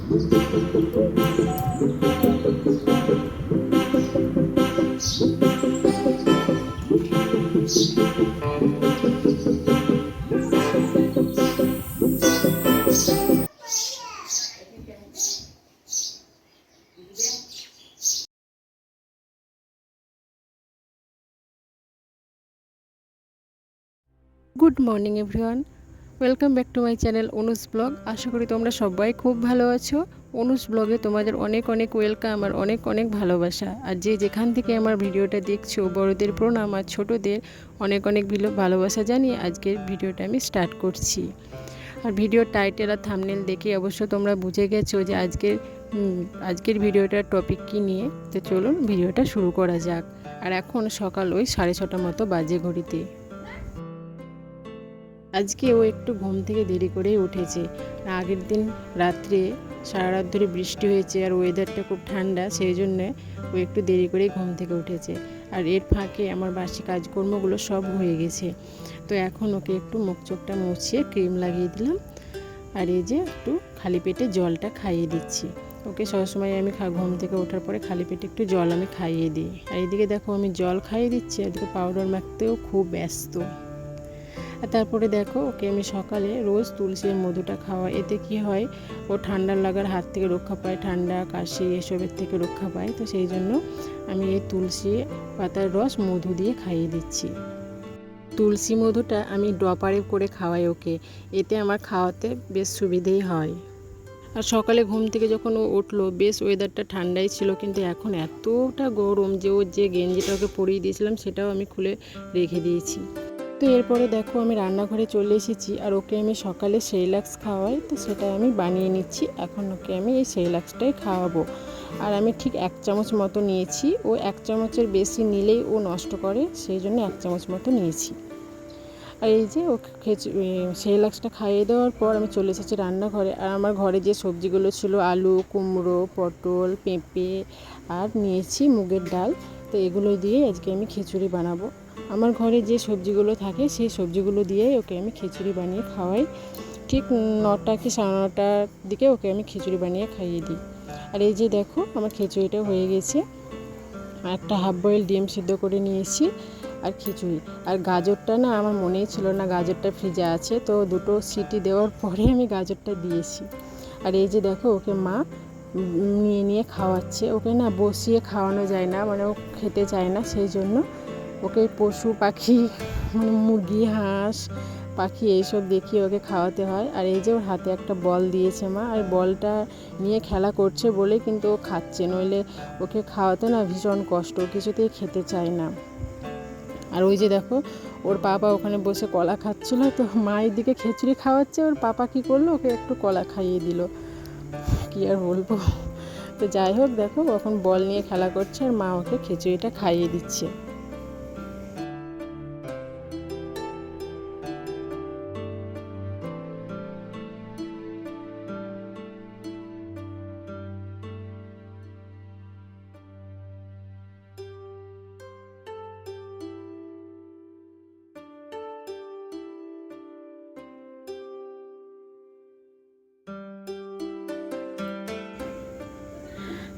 Good morning everyone, welcome back to my channel Anuj blog. আশা করি তোমরা সবাই খুব ভালো আছো। অনুজ ব্লগে তোমাদের অনেক অনেক ওয়েলকাম আর অনেক অনেক ভালোবাসা। আর যে যেখান থেকে আমার ভিডিওটা দেখছো, বড়দের প্রণাম আর ছোটোদের অনেক অনেক ভালোবাসা জানিয়ে আজকের ভিডিওটা আমি স্টার্ট করছি। আর ভিডিওর টাইটেল আর থাম্বনেল দেখে অবশ্য তোমরা বুঝে গেছো যে আজকের ভিডিওটার টপিক কী নিয়ে। তো চলুন ভিডিওটা শুরু করা যাক। আর এখন সকাল ওই 6:30 মতো বাজে ঘড়িতে। আজকে ও একটু ঘুম থেকে দেরি করেই উঠেছে। আগের দিন রাত্রে সারা রাত ধরে বৃষ্টি হয়েছে আর ওয়েদারটা খুব ঠান্ডা, সেই জন্য ও একটু দেরি করেই ঘুম থেকে উঠেছে। আর এর ফাঁকে আমার বাসি কাজকর্মগুলো সব হয়ে গেছে। তো এখন ওকে একটু মুখ চোখটা মুছিয়ে ক্রিম লাগিয়ে দিলাম। আর এই যে একটু খালি পেটে জলটা খাইয়ে দিচ্ছি ওকে। সবসময় আমি ঘুম থেকে ওঠার পরে খালি পেটে একটু জল আমি খাইয়ে দিই। আর এদিকে দেখো আমি জল খাইয়ে দিচ্ছি, এদিকে পাউডার মাখতেও খুব ব্যস্ত। আর তারপরে দেখো ওকে আমি সকালে রোজ তুলসীর মধুটা খাওয়া। এতে কি হয়, ও ঠান্ডা লাগার হাত থেকে রক্ষা পায়, ঠান্ডা কাশি এসবের থেকে রক্ষা পায়। তো সেই জন্য আমি এই তুলসী পাতার রস মধু দিয়ে খাইয়ে দিচ্ছি। তুলসী মধুটা আমি ড্রপারে করে খাওয়াই ওকে, এতে আমার খাওয়াতে বেশ সুবিধেই হয়। আর সকালে ঘুম থেকে যখন ও উঠলো, বেশ ওয়েদারটা ঠান্ডাই ছিল, কিন্তু এখন এতটা গরম যে ওর যে গেঞ্জিটা ওকে পরিয়ে দিয়েছিলাম সেটাও আমি খুলে রেখে দিয়েছি। তো এরপরে দেখো আমি রান্নাঘরে চলে এসেছি। আর ওকে আমি সকালে সেরিল্যাক্স খাওয়াই, তো সেটা আমি বানিয়ে নিচ্ছি। এখন ওকে আমি এই সেরিল্যাক্সটাই খাওয়াবো। আর আমি ঠিক 1 চামচ মতো নিয়েছি। ও 1 চামচের বেশি নিলেই ও নষ্ট করে, সেই জন্য 1 চামচ মতো নিয়েছি। আর এই যে ওকে সেরিল্যাক্সটা খাইয়ে দেওয়ার পর আমি চলে এসেছি রান্নাঘরে। আর আমার ঘরে যে সবজিগুলো ছিল, আলু, কুমড়ো, পটল, পেঁপে আর নিয়েছি মুগের ডাল, তো এগুলো দিয়ে আজকে আমি খিচুড়ি বানাবো। আমার ঘরে যে সবজিগুলো থাকে সেই সবজিগুলো দিয়েই ওকে আমি খিচুড়ি বানিয়ে খাওয়াই। ঠিক 9টা কি 9:30টার দিকে ওকে আমি খিচুড়ি বানিয়ে খাইয়ে দিই। আর এই যে দেখো আমার খিচুড়িটা হয়ে গেছে। একটা হাফ বয়েল ডিম সিদ্ধ করে নিয়েছি আর খিচুড়ি। আর গাজরটা না আমার মনেই ছিল না গাজরটা ফ্রিজে আছে, তো 2টো সিটি দেওয়ার পরে আমি গাজরটা দিয়েছি। আর এই যে দেখো ওকে মা নিয়ে নিয়ে খাওয়াচ্ছে। ওকে না বসিয়ে খাওয়ানো যায় না, মানে ও খেতে চায় না, সেই জন্য ওকে পশু পাখি মানে মুরগি, হাঁস, পাখি এইসব দেখিয়ে ওকে খাওয়াতে হয়। আর এই যে ওর হাতে একটা বল দিয়েছে মা, আর বলটা নিয়ে খেলা করছে বলে কিন্তু ও খাচ্ছে, নইলে ওকে খাওয়াতে না ভীষণ কষ্ট, কিছুতেই খেতে চায় না। আর ওই যে দেখো ওর পাপা ওখানে বসে কলা খাচ্ছিল, তো মায়ের দিকে খিচুড়ি খাওয়াচ্ছে, ওর পাপা কী করলো, ওকে একটু কলা খাইয়ে দিল। কী আর বলবো। তো যাই হোক, দেখো এখন বল নিয়ে খেলা করছে আর মা ওকে খিচুড়িটা খাইয়ে দিচ্ছে।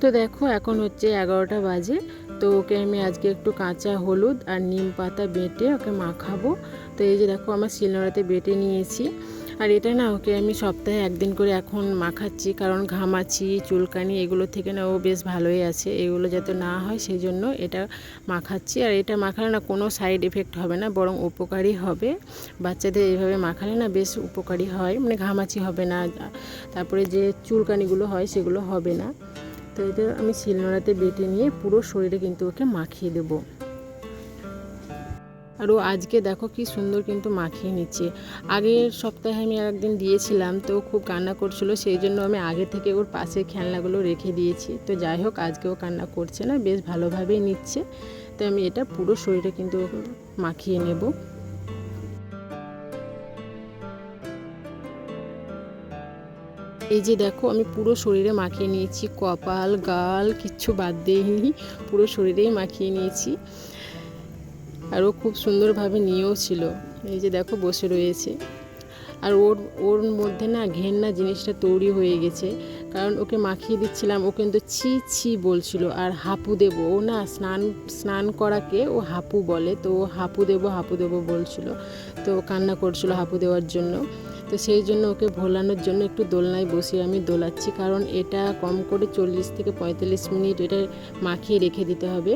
তো দেখো এখন হচ্ছে 11টা বাজে। তো ওকে আমি আজকে একটু কাঁচা হলুদ আর নিম পাতা বেটে ওকে মাখাবো। তো এই যে দেখো আমার শিলনোড়াতে বেটে নিয়েছি। আর এটা না ওকে আমি সপ্তাহে 1 দিন করে এখন মাখাচ্ছি, কারণ ঘামাচি, চুলকানি এগুলো থেকে না ও বেশ ভালোই আছে, এগুলো যাতে না হয় সেই জন্য এটা মাখাচ্ছি। আর এটা মাখালে না কোনো সাইড এফেক্ট হবে না, বরং উপকারী হবে। বাচ্চাদের এইভাবে মাখালে না বেশ উপকারী হয়, মানে ঘামাচি হবে না, তারপরে যে চুলকানিগুলো হয় সেগুলো হবে না। তো এটা আমি শিলনোড়াতে বেটে নিয়ে পুরো শরীরে কিন্তু ওকে মাখিয়ে দেব। আর ও আজকে দেখো কি সুন্দর কিন্তু মাখিয়ে নিচ্ছে। আগের সপ্তাহে আমি একদিন দিয়েছিলাম, তো খুব কান্না করছিল, সেই জন্য আমি আগে থেকে ওর পাশে খেলনাগুলো রেখে দিয়েছি। তো যাই হোক আজকেও কান্না করছে না, বেশ ভালোভাবেই নিচ্ছে। তো আমি এটা পুরো শরীরে কিন্তু মাখিয়ে নেব। এই যে দেখো আমি পুরো শরীরে মাখিয়ে নিয়েছি, কপাল, গাল কিচ্ছু বাদ দিইনি, পুরো শরীরেই মাখিয়ে নিয়েছি। আর ও খুব সুন্দরভাবে নিয়েও ছিল। এই যে দেখো বসে রয়েছে। আর ওর মধ্যে না ঘেন্না জিনিসটা তৈরি হয়ে গেছে, কারণ ওকে মাখিয়ে দিচ্ছিলাম, ও কিন্তু ছি ছি বলছিল আর হাঁপু দেবো, ও না স্নান করাকে ও হাঁপু বলে, তো ও হাঁপু দেবো বলছিল, তো কান্না করছিল হাঁপু দেওয়ার জন্য। তো সেই জন্য ওকে ভোলানোর জন্য একটু দোলনায় বসিয়ে আমি দোলাচ্ছি, কারণ এটা কম করে 40 থেকে 45 মিনিট এটা মাখিয়ে রেখে দিতে হবে,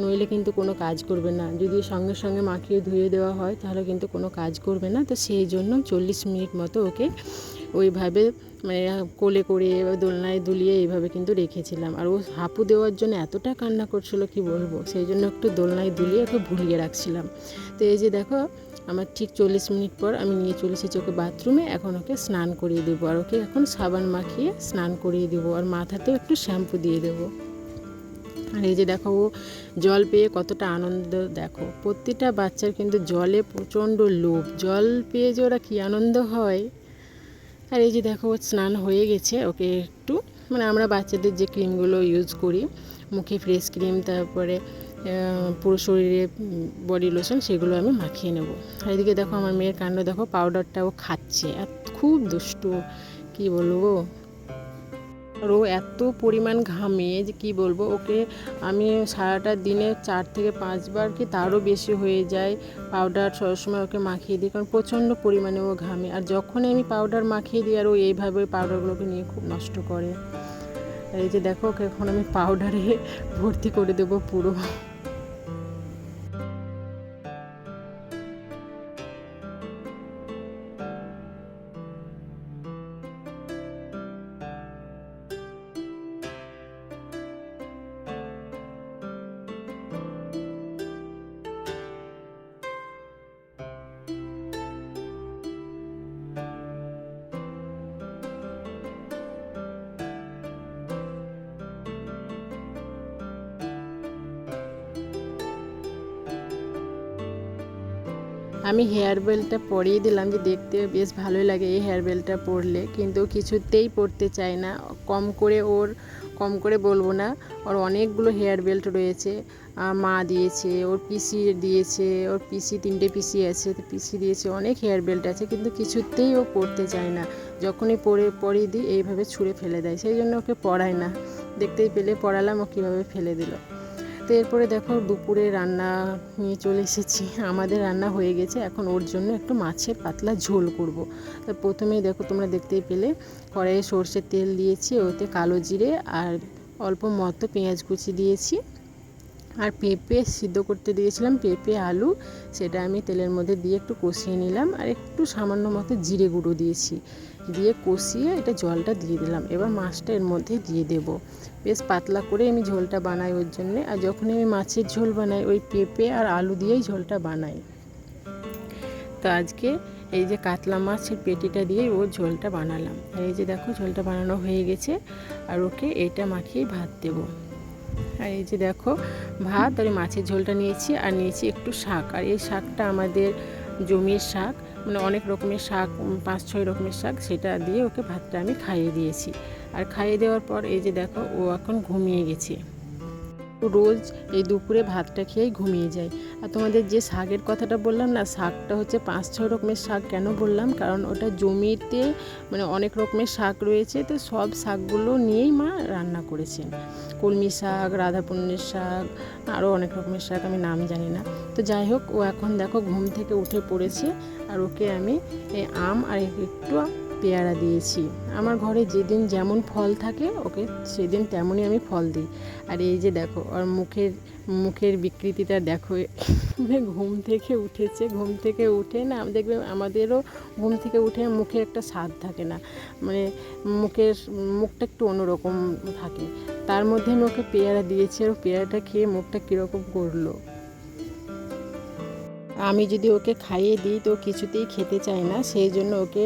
নইলে কিন্তু কোনো কাজ করবে না। যদি সঙ্গে সঙ্গে মাখিয়ে ধুয়ে দেওয়া হয় তাহলে কিন্তু কোনো কাজ করবে না। তো সেই জন্য 40 মিনিট মতো ওকে ওইভাবে মানে কোলে করে দোলনায় দুলিয়ে এইভাবে কিন্তু রেখেছিলাম। আর ও হাঁপু দেওয়ার জন্য এতটা কান্না করছিল কি বলবো, সেই জন্য একটু দোলনায় দুলিয়ে ওকে ভুলিয়ে রাখছিলাম। তো এই যে দেখো আমার ঠিক 40 মিনিট পর আমি নিয়ে চলে এসেছি ওকে বাথরুমে। এখন ওকে স্নান করিয়ে দেবো, আর ওকে এখন সাবান মাখিয়ে স্নান করিয়ে দেবো, আর মাথাতেও একটু শ্যাম্পু দিয়ে দেবো। আর এই যে দেখো ও জল পেয়ে কতটা আনন্দ, দেখো প্রতিটা বাচ্চার কিন্তু জলে প্রচণ্ড লোভ, জল পেয়ে যে ওরা কী আনন্দ হয়। আর এই যে দেখো ওর স্নান হয়ে গেছে, ওকে একটু মানে আমরা বাচ্চাদের যে ক্রিমগুলো ইউজ করি, মুখে ফ্রেশ ক্রিম, তারপরে পুরো শরীরে বডি লোশন, সেগুলো আমি মাখিয়ে নেব। আর এদিকে দেখো আমার মেয়ের কাণ্ড দেখো, পাউডারটাও খাচ্ছে, আর খুব দুষ্টু কি বলবো। আর ও এত পরিমাণ ঘামে যে কী বলবো, ওকে আমি সারাটা দিনে 4 থেকে 5 বার কি তারও বেশি হয়ে যায় পাউডার সবসময় ওকে মাখিয়ে দিই, কারণ প্রচণ্ড পরিমাণে ও ঘামে। আর যখনই আমি পাউডার মাখিয়ে দিই আর ও এইভাবে পাউডারগুলোকে নিয়ে খুব নষ্ট করে। আর এই যে দেখো ওকে এখন আমি পাউডারে ভর্তি করে দেবো পুরো। আমি হেয়ার বেল্টটা পরিয়ে দিলাম, যে দেখতে বেশ ভালোই লাগে এই হেয়ার বেল্টটা পরলে, কিন্তু কিছুতেই পরতে চায় না। কম করে বলবো না, ওর অনেকগুলো হেয়ার বেল্ট রয়েছে, মা দিয়েছে, ওর পিসি দিয়েছে, ওর পিসি 3টে পিসি আছে, তো পিসি দিয়েছে, অনেক হেয়ার বেল্ট আছে, কিন্তু কিছুতেই ও পরতে চায় না। যখনই পরিয়ে দিই এইভাবে ছুঁড়ে ফেলে দেয়, সেই জন্য ওকে পরায় না। দেখতেই পেলে পরালাম, ও কীভাবে ফেলে দিল। তো এরপরে দেখো দুপুরে রান্না নিয়ে চলে এসেছি, আমাদের রান্না হয়ে গেছে। এখন ওর জন্য একটু মাছের পাতলা ঝোল করব। তো প্রথমেই দেখো তোমরা দেখতেই পেলে কড়াইয়ে সর্ষের তেল দিয়েছি, ওতে কালো জিরে আর অল্প মতো পেঁয়াজ কুচি দিয়েছি, আর পেঁপে সিদ্ধ করতে দিয়েছিলাম, পেঁপে আলু, সেটা আমি তেলের মধ্যে দিয়ে একটু কষিয়ে নিলাম, আর একটু সামান্য মতো জিরে গুঁড়ো দিয়েছি, দিয়ে কষিয়ে এটা জলটা দিয়ে দিলাম। এবার মাছটা এর মধ্যে দিয়ে দেব। বেশ পাতলা করে আমি ঝোলটা বানাই ওর জন্যে। আর যখন আমি মাছের ঝোল বানাই ওই পেঁপে আর আলু দিয়েই ঝোলটা বানাই। তো আজকে এই যে কাতলা মাছের পেটিটা দিয়েই ওর ঝোলটা বানালাম। আর এই যে দেখো ঝোলটা বানানো হয়ে গেছে, আর ওকে এটা মাখিয়ে ভাত দেবো। আর এই যে দেখো ভাত আর মাছের ঝোলটা নিয়েছি, আর নিয়েছি একটু শাক। আর এই শাকটা আমাদের জমির শাক, মানে অনেক রকমের শাক, 5-6 রকমের শাক, সেটা দিয়ে ওকে ভাতটা আমি খাইয়ে দিয়েছি। আর খাইয়ে দেওয়ার পর এই যে দেখো ও এখন ঘুমিয়ে গেছে। রোজ এই দুপুরে ভাতটা খেয়েই ঘুমিয়ে যায়। আর তোমাদের যে শাকের কথাটা বললাম না, শাকটা হচ্ছে 5-6 রকমের শাক কেন বললাম, কারণ ওটা জমিতে মানে অনেক রকমের শাক রয়েছে, তো সব শাকগুলো নিয়েই মা রান্না করেছেন। কলমি শাক, রাধাপূর্ণের শাক, আরও অনেক রকমের শাক, আমি নাম জানি না। তো যাই হোক, ও এখন দেখো ঘুম থেকে উঠে পড়েছে, আর ওকে আমি এই আম আর একটু পেয়ারা দিয়েছি। আমার ঘরে যেদিন যেমন ফল থাকে ওকে সেদিন তেমনই আমি ফল দিই। আর এই যে দেখো ওর মুখের বিকৃতিটা দেখো, ঘুম থেকে উঠেছে, ঘুম থেকে উঠে না দেখবে আমাদেরও ঘুম থেকে উঠে মুখে একটা স্বাদ থাকে না, মানে মুখটা একটু অন্যরকম থাকে। তার মধ্যে আমি ওকে পেয়ারা দিয়েছি, আর পেয়ারাটা খেয়ে মুখটা কীরকম করলো। আমি যদি ওকে খাইয়ে দিই তো কিছুতেই খেতে চায় না, সেই জন্য ওকে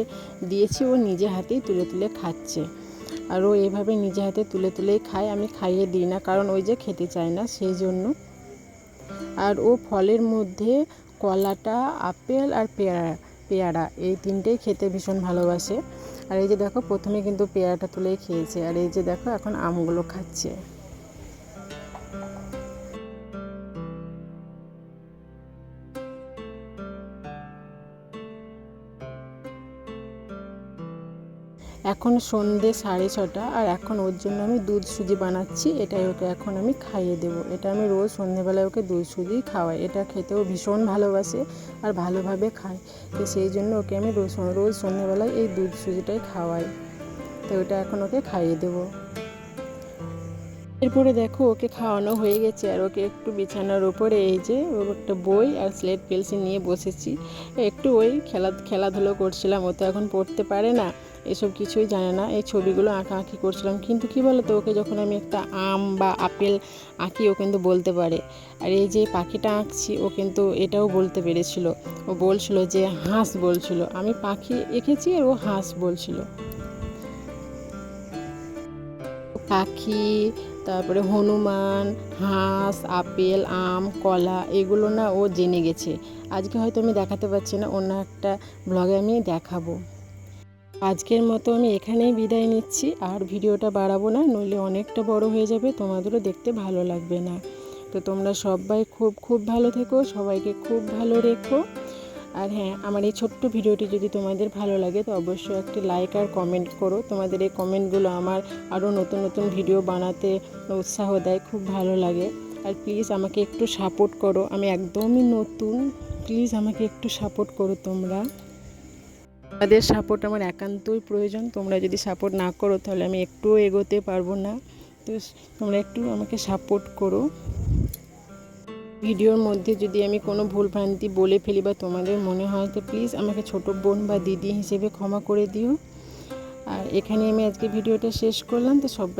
দিয়েছি, ও নিজে হাতেই তুলে তুলে খাচ্ছে। আর ও এভাবে নিজে হাতে তুলে তুলেই খায়, আমি খাইয়ে দিই না, কারণ ওই যে খেতে চায় না সেই জন্য। আর ও ফলের মধ্যে কলাটা, আপেল আর পেয়ারা এই 3টেই খেতে ভীষণ ভালোবাসে। আর এই যে দেখো প্রথমে কিন্তু পেয়ারাটা তুলেই খেয়েছে, আর এই যে দেখো এখন আমগুলো খাচ্ছে। এখন সন্ধে 6:30 আর এখন ওর জন্য আমি দুধ সুজি বানাচ্ছি। এটাই ওকে এখন আমি খাইয়ে দেবো। এটা আমি রোজ সন্ধেবেলায় ওকে দুধ সুজি খাওয়াই। এটা খেতেও ভীষণ ভালোবাসে আর ভালোভাবে খায়, তো সেই জন্য ওকে আমি রোজ সন্ধেবেলায় এই দুধ সুজিটাই খাওয়াই। তো ওটা এখন ওকে খাইয়ে দেবো। এরপরে দেখো ওকে খাওয়ানো হয়ে গেছে আর ওকে একটু বিছানার উপরে এই যে ওর একটা বই আর স্লেট পেন্সিল নিয়ে বসেছি। একটু ওই খেলাধুলো করছিলাম। ও তো এখন পড়তে পারে না, এসব কিছুই জানে না। এই ছবিগুলো আঁকাআঁকি করছিলাম। কিন্তু কি বলো তো, ওকে যখন আমি একটা আম বা আপেল আঁকি ও কিন্তু বলতে পারে। আর এই যে পাখিটা আঁকছি ও কিন্তু এটাও বলতে পেরেছিল। ও বলছিল যে হাঁস বলছিল, আমি পাখি এঁকেছি আর ও হাঁস বলছিল। পাখি, তারপরে হনুমান, হাঁস, আপেল, আম, কলা এগুলো না ও জেনে গেছে। আজকে হয়তো আমি দেখাতে পারছি না, অন্য একটা ব্লগে আমি দেখাবো। আজকের মতো আমি এখানেই বিদায় নিচ্ছি, আর ভিডিওটা বাড়াবো না, নইলে অনেকটা বড় হয়ে যাবে, তোমাদেরও দেখতে ভালো লাগবে না। তো তোমরা সবাই খুব খুব ভালো থেকো, সবাইকে খুব ভালো রেখো। আর হ্যাঁ, আমার এই ছোট্ট ভিডিওটি যদি তোমাদের ভালো লাগে তো অবশ্যই একটি লাইক আর কমেন্ট করো। তোমাদের এই কমেন্টগুলো আমার আরও নতুন নতুন ভিডিও বানাতে উৎসাহ দেয়, খুব ভালো লাগে। আর প্লিজ আমাকে একটু সাপোর্ট করো, আমি একদমই নতুন, প্লিজ আমাকে একটু সাপোর্ট করো তোমরা। তোমাদের সাপোর্ট আমার একান্তই প্রয়োজন। তোমরা যদি সাপোর্ট না করো তাহলে আমি একটুও এগোতে পারবো না। তো তোমরা একটু আমাকে সাপোর্ট করো। ভিডিওর মধ্যে যদি আমি কোনো ভুলভ্রান্তি বলে ফেলি বা তোমাদের মনে হয় তো প্লিজ আমাকে ছোটো বোন বা দিদি হিসেবে ক্ষমা করে দিও। আর এখানে আমি আজকে ভিডিওটা শেষ করলাম। তো সবাই